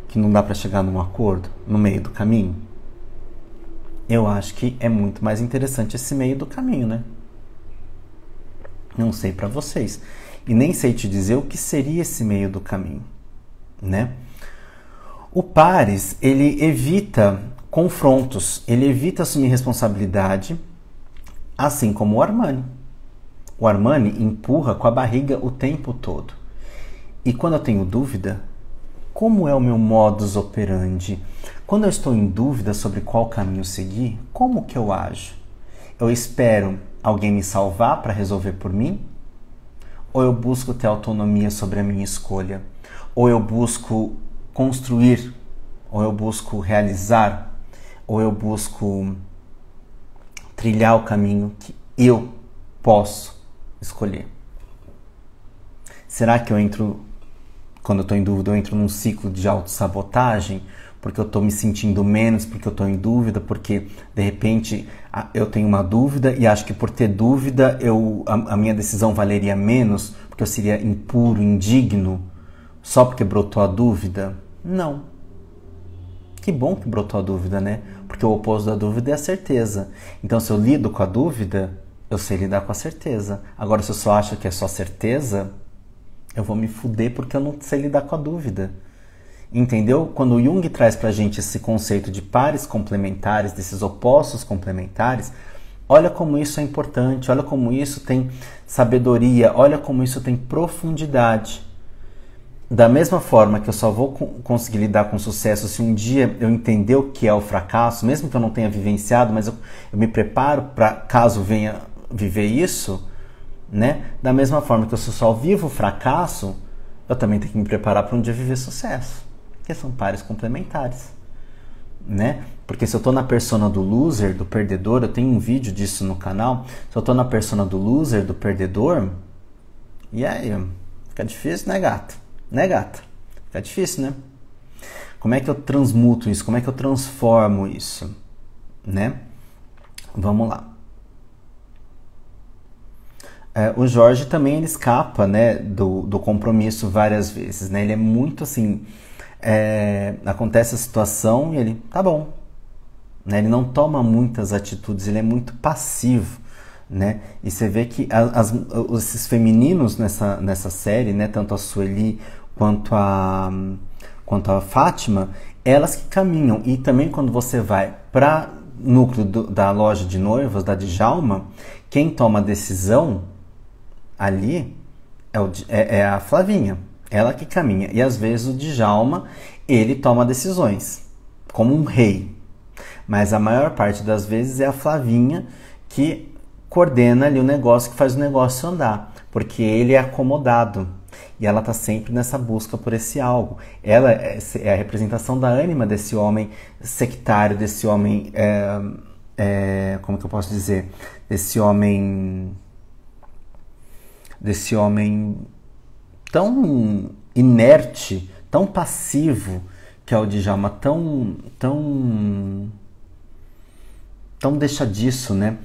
que não dá para chegar num acordo no meio do caminho? Eu acho que é muito mais interessante esse meio do caminho, né? Não sei para vocês. E nem sei te dizer o que seria esse meio do caminho, né? O Paris, ele evita confrontos, ele evita assumir responsabilidade, assim como o Armani. O Armani empurra com a barriga o tempo todo. E quando eu tenho dúvida, como é o meu modus operandi? Quando eu estou em dúvida sobre qual caminho seguir, como que eu ajo? Eu espero alguém me salvar para resolver por mim? Ou eu busco ter autonomia sobre a minha escolha? Ou eu busco construir? Ou eu busco realizar? Ou eu busco trilhar o caminho que eu posso escolher? Será que eu entro, quando eu estou em dúvida, eu entro num ciclo de autossabotagem? Porque eu estou me sentindo menos, porque eu estou em dúvida, porque de repente eu tenho uma dúvida e acho que por ter dúvida a minha decisão valeria menos, porque eu seria impuro, indigno, só porque brotou a dúvida? Não. Que bom que brotou a dúvida, né? Porque o oposto da dúvida é a certeza. Então se eu lido com a dúvida, eu sei lidar com a certeza. Agora, se eu só acho que é só certeza, eu vou me fuder porque eu não sei lidar com a dúvida. Entendeu? Quando o Jung traz pra gente esse conceito de pares complementares, desses opostos complementares, olha como isso é importante, olha como isso tem sabedoria, olha como isso tem profundidade. Da mesma forma que eu só vou conseguir lidar com sucesso se um dia eu entender o que é o fracasso, mesmo que eu não tenha vivenciado, mas eu me preparo para caso venha viver isso, né? Da mesma forma que eu só vivo o fracasso, eu também tenho que me preparar para um dia viver sucesso, que são pares complementares, né? Porque se eu estou na persona do loser, do perdedor, eu tenho um vídeo disso no canal, se eu estou na persona do loser, do perdedor, e aí, fica difícil, né, gata? Né, gata? Fica difícil, né? Como é que eu transmuto isso? Como é que eu transformo isso? Né? Vamos lá. O Jorge também ele escapa, né, do compromisso várias vezes, né? Ele é muito assim... acontece a situação e ele, tá bom. Né? Ele não toma muitas atitudes, ele é muito passivo. Né? E você vê que esses femininos nessa série, né, tanto a Sueli quanto a Fátima, elas que caminham. E também quando você vai para o núcleo da loja de noivas, da Djalma, quem toma a decisão ali é a Flavinha, ela que caminha. E às vezes o Djalma, Ele toma decisões, como um rei. Mas a maior parte das vezes é a Flavinha que coordena ali o negócio, que faz o negócio andar. Porque ele é acomodado. E ela está sempre nessa busca por esse algo. Ela é a representação da ânima desse homem sectário, desse homem... como que eu posso dizer? Desse homem tão inerte, tão passivo, que é o Djalma, tão deixa disso, né?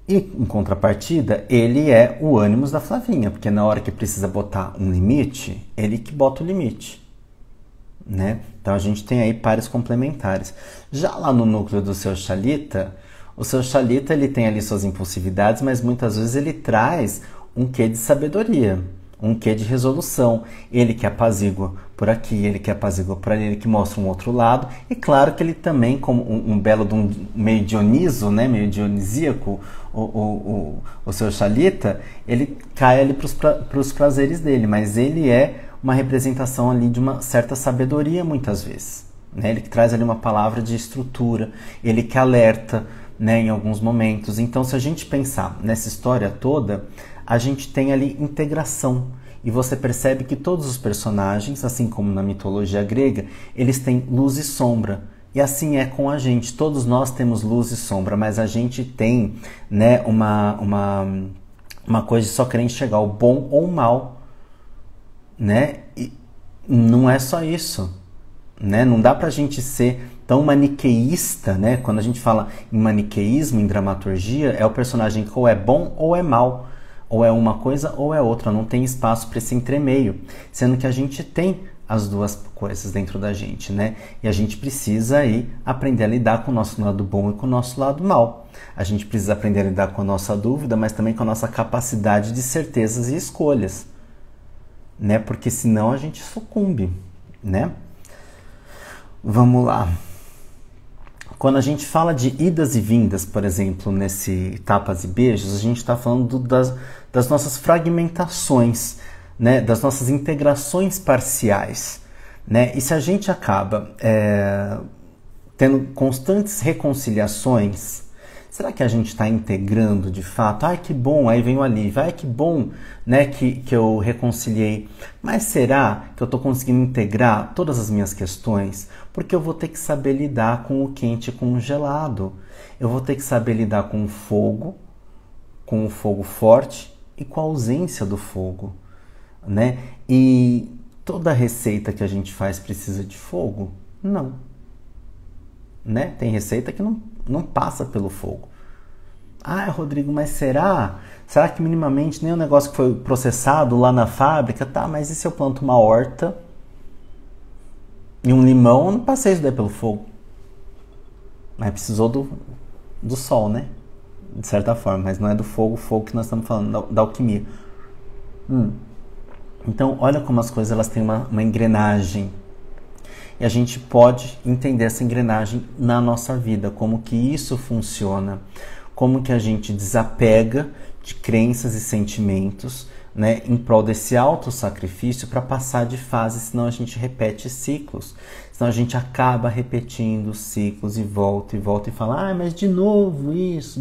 E, em contrapartida, ele é o ânimos da Flavinha, porque na hora que precisa botar um limite, ele que bota o limite, né? Então a gente tem aí pares complementares. Já lá no núcleo do Seu Xalita, o Seu Xalita, ele tem ali suas impulsividades, mas muitas vezes ele traz um quê de sabedoria, um quê de resolução. Ele que apazigua por aqui, ele que apazigua por ali, ele que mostra um outro lado. E claro que ele também, como um belo de um meio Dioniso, né, meio dionisíaco, o Seu Xalita, ele cai ali para os prazeres dele, mas ele é uma representação ali de uma certa sabedoria muitas vezes, né? Ele que traz ali uma palavra de estrutura, ele que alerta, né, em alguns momentos. Então, se a gente pensar nessa história toda, a gente tem ali integração. E você percebe que todos os personagens, assim como na mitologia grega, eles têm luz e sombra. E assim é com a gente. Todos nós temos luz e sombra, mas a gente tem, né, uma coisa de só querer enxergar o bom ou o mal, né? E não é só isso, né? Não dá pra gente ser tão maniqueísta, né? Quando a gente fala em maniqueísmo, em dramaturgia, é o personagem que ou é bom ou é mal, ou é uma coisa ou é outra, não tem espaço para esse entremeio, sendo que a gente tem as duas coisas dentro da gente, né? E a gente precisa aí aprender a lidar com o nosso lado bom e com o nosso lado mal. A gente precisa aprender a lidar com a nossa dúvida, mas também com a nossa capacidade de certezas e escolhas, né? Porque senão a gente sucumbe, né? Vamos lá. Quando a gente fala de idas e vindas, por exemplo, nesse Tapas e Beijos, a gente está falando das nossas fragmentações, né? Das nossas integrações parciais, né? E se a gente acaba tendo constantes reconciliações, será que a gente está integrando de fato? Ai, que bom, aí vem o alívio. Ai, que bom, né, que eu reconciliei. Mas será que eu estou conseguindo integrar todas as minhas questões? Porque eu vou ter que saber lidar com o quente e com o gelado. Eu vou ter que saber lidar com o fogo forte e com a ausência do fogo, né? E toda receita que a gente faz precisa de fogo? Não. Né? Tem receita que não passa pelo fogo. Ah, Rodrigo, mas será? Será que minimamente nem o negócio que foi processado lá na fábrica? Tá, mas e se eu planto uma horta e um limão? Eu não passei isso daí pelo fogo. Mas precisou do sol, né? De certa forma, mas não é do fogo, o fogo que nós estamos falando, da alquimia. Então, olha como as coisas elas têm uma engrenagem. E a gente pode entender essa engrenagem na nossa vida, como que isso funciona, como que a gente desapega de crenças e sentimentos, né, em prol desse autossacrifício para passar de fase, senão a gente repete ciclos, senão a gente acaba repetindo ciclos e volta e fala, mas de novo isso,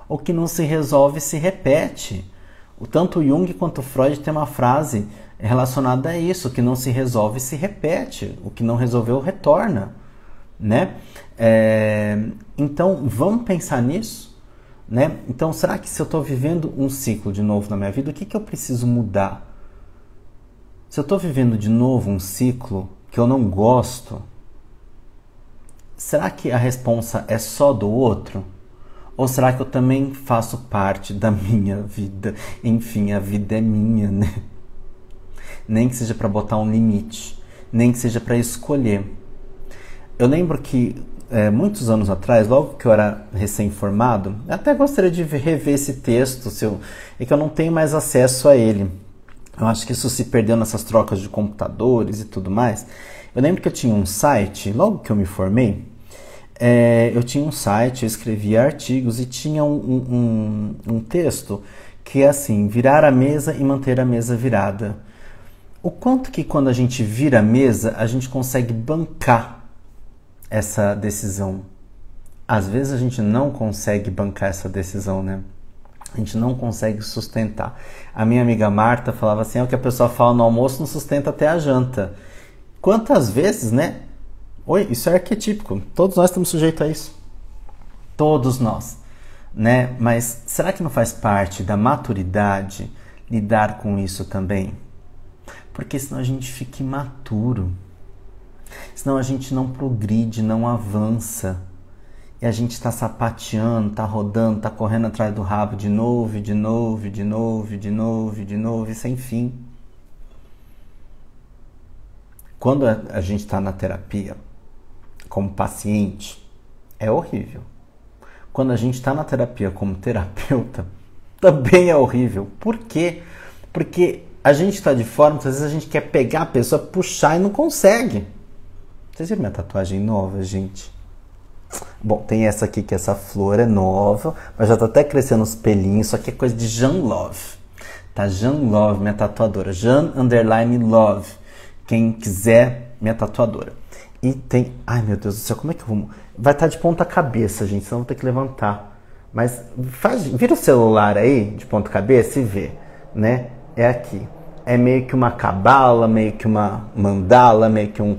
o que não se resolve se repete. Tanto o Jung quanto o Freud tem uma frase relacionada a isso, o que não se resolve se repete, o que não resolveu retorna, né? Então vamos pensar nisso, né? Então será que se eu estou vivendo um ciclo de novo na minha vida, o que eu preciso mudar? Se eu estou vivendo de novo um ciclo que eu não gosto, será que a responsa é só do outro? Ou será que eu também faço parte da minha vida? Enfim, a vida é minha, né? Nem que seja para botar um limite, nem que seja para escolher. Eu lembro que muitos anos atrás, logo que eu era recém-formado, até gostaria de rever esse texto, é que eu não tenho mais acesso a ele. Eu acho que isso se perdeu nessas trocas de computadores e tudo mais. Eu lembro que eu tinha um site, logo que eu me formei, eu tinha um site, eu escrevia artigos e tinha um texto que é assim, virar a mesa e manter a mesa virada. o quanto que quando a gente vira a mesa, a gente consegue bancar essa decisão. Às vezes a gente não consegue bancar essa decisão, né? A gente não consegue sustentar. A minha amiga Marta falava assim, o que a pessoa fala no almoço não sustenta até a janta. Quantas vezes, né? Oi, isso é arquetípico. Todos nós estamos sujeitos a isso. Todos nós, né? Mas será que não faz parte da maturidade lidar com isso também? Porque senão a gente fica imaturo. Senão a gente não progride, não avança. E a gente está sapateando, está rodando, está correndo atrás do rabo de novo, de novo, de novo, de novo, de novo, e sem fim. Quando a gente está na terapia, como paciente, é horrível. Quando a gente está na terapia como terapeuta, também é horrível. Por quê? Porque a gente está de fora, muitas vezes a gente quer pegar a pessoa, puxar e não consegue. Vocês viram minha tatuagem nova, gente? Bom, tem essa aqui, que essa flor é nova, mas já tá até crescendo os pelinhos. Isso aqui é coisa de Jean Love. Tá? Jean Love, minha tatuadora. Jean_Love. Quem quiser, minha tatuadora. E tem... Ai, meu Deus do céu, como é que eu vou... Vai estar de ponta cabeça, gente, senão eu vou ter que levantar. Mas vira o celular aí, de ponta cabeça, e vê, né? É aqui. É meio que uma cabala, meio que uma mandala, meio que um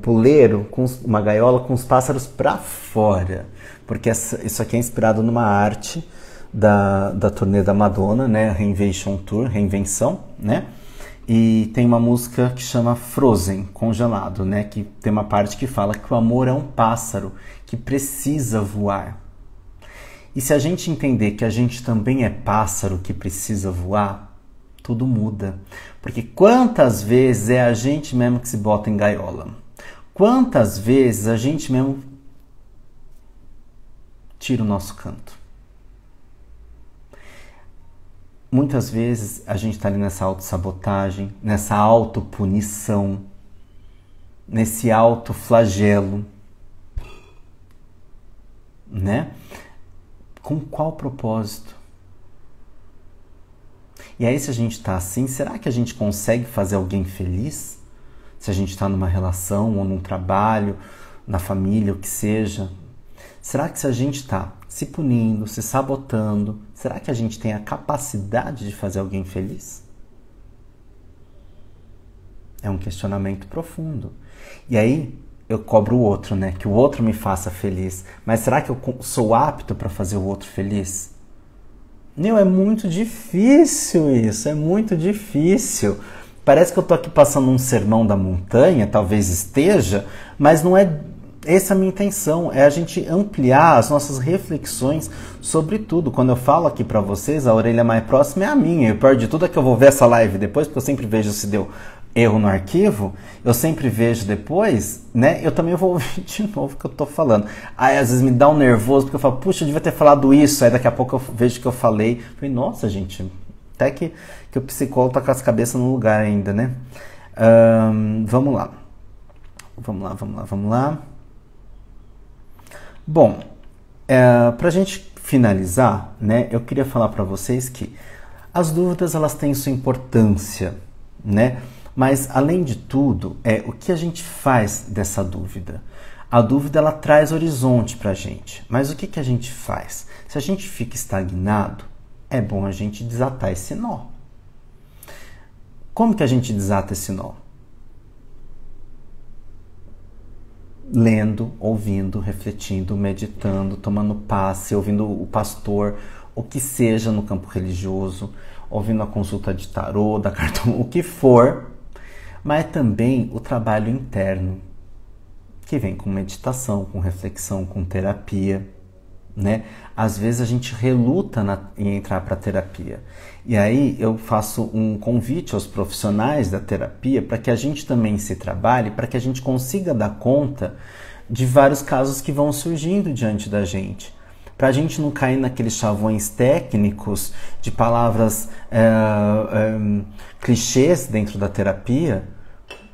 puleiro, com uma gaiola com os pássaros para fora. Porque isso aqui é inspirado numa arte da turnê da Madonna, né? Reinvention Tour, Reinvenção, né? E tem uma música que chama Frozen, Congelado, né? Que tem uma parte que fala que o amor é um pássaro que precisa voar. E se a gente entender que a gente também é pássaro que precisa voar, tudo muda. Porque quantas vezes é a gente mesmo que se bota em gaiola? Quantas vezes a gente mesmo tira o nosso canto? Muitas vezes a gente está ali nessa autossabotagem, nessa autopunição, nesse autoflagelo, né? Com qual propósito? E aí, se a gente está assim, será que a gente consegue fazer alguém feliz? Se a gente está numa relação ou num trabalho, na família, o que seja. Será que se a gente está se punindo, se sabotando, será que a gente tem a capacidade de fazer alguém feliz? É um questionamento profundo. E aí eu cobro o outro, né? Que o outro me faça feliz. Mas será que eu sou apto para fazer o outro feliz? Meu, é muito difícil isso, é muito difícil. Parece que eu tô aqui passando um sermão da montanha, talvez esteja, mas não é essa a minha intenção, é a gente ampliar as nossas reflexões sobre tudo. Quando eu falo aqui para vocês, a orelha mais próxima é a minha. E o pior de tudo é que eu vou ver essa live depois, porque eu sempre vejo se deu erro no arquivo, eu sempre vejo depois, né? Eu também vou ouvir de novo o que eu tô falando. Aí às vezes me dá um nervoso, porque eu falo, puxa, eu devia ter falado isso. Aí daqui a pouco eu vejo que eu falei. Falei, nossa, gente, até que o psicólogo tá com as cabeças no lugar ainda, né? Vamos lá. Vamos lá. Bom, pra gente finalizar, né? Eu queria falar para vocês que as dúvidas, elas têm sua importância, né? Mas, além de tudo, o que a gente faz dessa dúvida? A dúvida, ela traz horizonte para a gente. Mas o que a gente faz? Se a gente fica estagnado, é bom a gente desatar esse nó. Como que a gente desata esse nó? Lendo, ouvindo, refletindo, meditando, tomando passe, ouvindo o pastor, o que seja no campo religioso, ouvindo a consulta de tarô, da cartão, o que for, mas também o trabalho interno, que vem com meditação, com reflexão, com terapia, né? Às vezes a gente reluta em entrar para a terapia. E aí eu faço um convite aos profissionais da terapia para que a gente também se trabalhe, para que a gente consiga dar conta de vários casos que vão surgindo diante da gente. Para a gente não cair naqueles chavões técnicos de palavras clichês dentro da terapia,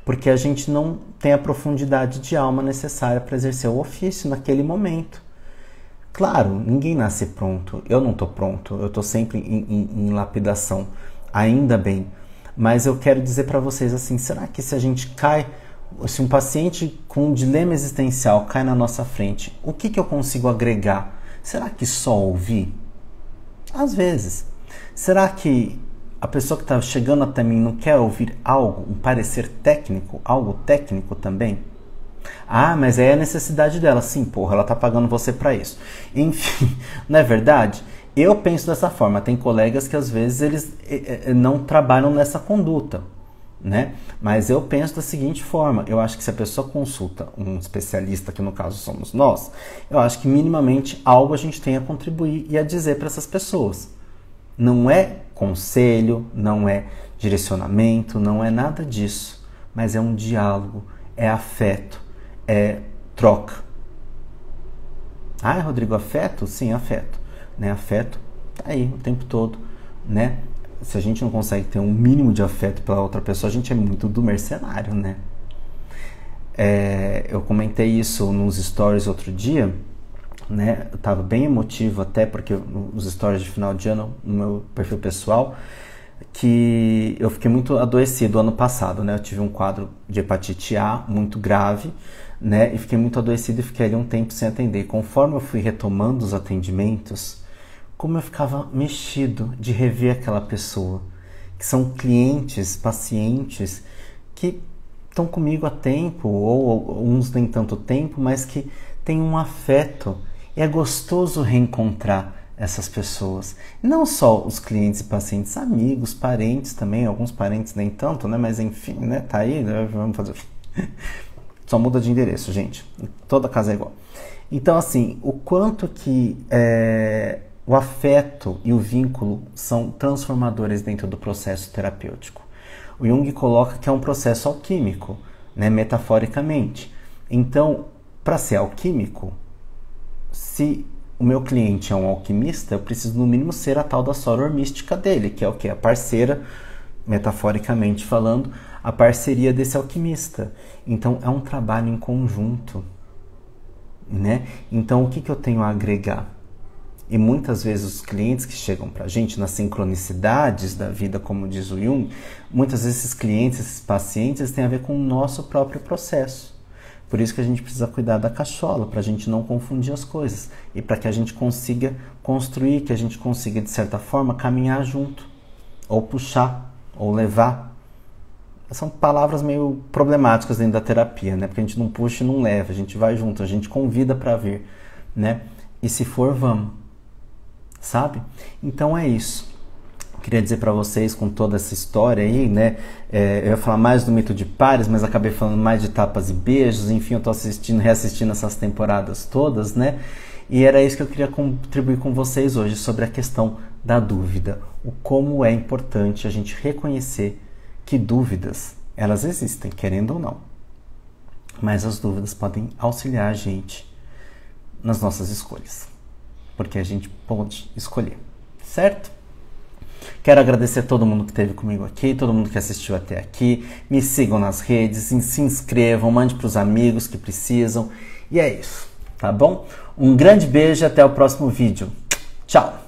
porque a gente não tem a profundidade de alma necessária para exercer o ofício naquele momento. Claro, ninguém nasce pronto, eu não estou pronto, eu estou sempre em lapidação. ainda bem. Mas eu quero dizer para vocês assim, será que se a gente cai, se um paciente com um dilema existencial cai na nossa frente, o que eu consigo agregar? Será que só ouvir? Às vezes. Será que a pessoa que está chegando até mim não quer ouvir algo, um parecer técnico, algo técnico também? Ah, mas é a necessidade dela. Sim, porra, ela tá pagando você para isso. Enfim, não é verdade? Eu penso dessa forma. Tem colegas que às vezes eles não trabalham nessa conduta, né? Mas eu penso da seguinte forma. Eu acho que se a pessoa consulta um especialista, que no caso somos nós, eu acho que minimamente algo a gente tem a contribuir e a dizer para essas pessoas. Não é conselho, não é direcionamento, não é nada disso, mas é um diálogo, é afeto, é troca. Ah, Rodrigo, afeto? Sim, afeto. Né? Afeto tá aí o tempo todo, né? Se a gente não consegue ter um mínimo de afeto pela outra pessoa, a gente é muito do mercenário, né? Eu comentei isso nos stories outro dia, né? Eu tava bem emotivo até, porque nos stories de final de ano, no meu perfil pessoal, que eu fiquei muito adoecido ano passado, né? Eu tive um quadro de hepatite A muito grave, né? E fiquei muito adoecido e fiquei ali um tempo sem atender. Conforme eu fui retomando os atendimentos, como eu ficava mexido de rever aquela pessoa, que são clientes, pacientes, que estão comigo há tempo, ou uns nem tanto tempo, mas que têm um afeto. E é gostoso reencontrar essas pessoas. Não só os clientes e pacientes, amigos, parentes também, alguns parentes nem tanto, né? Mas enfim, né? Tá aí, né? Vamos fazer... Só muda de endereço, gente. Toda casa é igual. Então, assim, o quanto que o afeto e o vínculo são transformadores dentro do processo terapêutico. O Jung coloca que é um processo alquímico, né? Metaforicamente. Então, para ser alquímico, se o meu cliente é um alquimista, eu preciso no mínimo ser a tal da soror mística dele, que é o quê? A parceira, metaforicamente falando, a parceria desse alquimista. Então é um trabalho em conjunto, né? Então o que eu tenho a agregar? E muitas vezes os clientes que chegam pra gente nas sincronicidades da vida, como diz o Jung, muitas vezes esses clientes, esses pacientes têm a ver com o nosso próprio processo. Por isso que a gente precisa cuidar da cachola, para a gente não confundir as coisas. E para que a gente consiga construir, que a gente consiga, de certa forma, caminhar junto. Ou puxar, ou levar. São palavras meio problemáticas dentro da terapia, né? Porque a gente não puxa e não leva, a gente vai junto, a gente convida para vir, né? E se for, vamos. Sabe? Então é isso. Queria dizer para vocês, com toda essa história aí, né? Eu ia falar mais do mito de pares, mas acabei falando mais de tapas e beijos. Enfim, eu tô reassistindo essas temporadas todas, né? E era isso que eu queria contribuir com vocês hoje, sobre a questão da dúvida. O como é importante a gente reconhecer que dúvidas, elas existem, querendo ou não. Mas as dúvidas podem auxiliar a gente nas nossas escolhas. Porque a gente pode escolher, certo? Quero agradecer a todo mundo que esteve comigo aqui, todo mundo que assistiu até aqui. Me sigam nas redes, se inscrevam, mande para os amigos que precisam. E é isso, tá bom? Um grande beijo e até o próximo vídeo. Tchau!